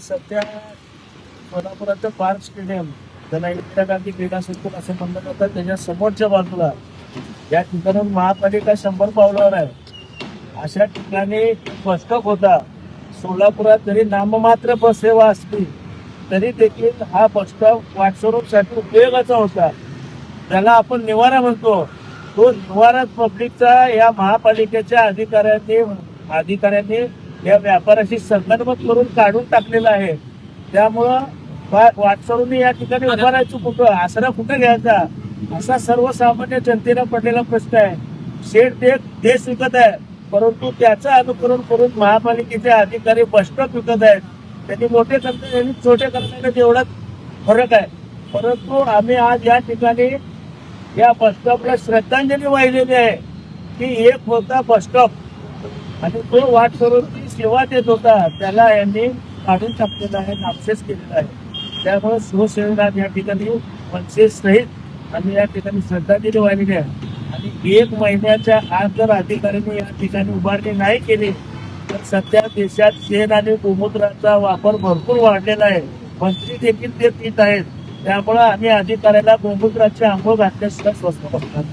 सध्या कोल्हापुराचं park stadium ज्याला इंदिरा गांधी क्रीडा संकुल असं म्हणलं जातं, त्याच्या समोरच्या बाजूला या ठिकाणून महापालिका 100 पावलावर आहे. अशा ठिकाणी बस स्टॉप होता. सोलापुरात जरी नाममात्र बस सेवा असली तरी देखील हा बस स्टॉप वाटसरूसाठी उपयोगाचा होता. त्याला आपण निवारा म्हणतो. तो निवारा पब्लिकचा या महापालिकेच्या अधिकाऱ्यांनी या व्यापाराशी संगनमत करून काढून टाकलेला आहे. त्यामुळं वाटसरूंनी या ठिकाणी उभा राहायचं कुठं, आसरा कुठं घ्यायचा, असा सर्वसामान्य जनतेला पडलेला प्रश्न आहे. शेठ देश विकत आहे, परंतु त्याचं अनुकरण करून महापालिकेचे अधिकारी बस स्टॉप विकत आहेत. त्यांनी मोठे करतात, यांनी छोटे करण्यात एवढाच फरक आहे. परंतु आम्ही आज या ठिकाणी या बस स्टॉपला श्रद्धांजली वाहिलेली आहे की एक होता बस स्टॉप आणि तो वाटसरूंची सेवा देत होता, त्याला यांनी काढून टाकलेला आहे, नामशेष केलेला आहे. त्यामुळे शिवसेना या ठिकाणी मनसेश सहित आम्ही या ठिकाणी श्रद्धांजली वाहिलेली आहे. आणि 1 महिन्याच्या आत जर अधिकाऱ्यांनी या ठिकाणी उभारणी नाही केली तर सध्या देशात शेण आणि गोमूत्राचा वापर भरपूर वाढलेला आहे. मंत्री देखील ते पीत आहेत. त्यामुळे आम्ही अधिकाऱ्याला गोमूत्राचे आंघोळ घातल्याशिवाय स्वस्त बसणार.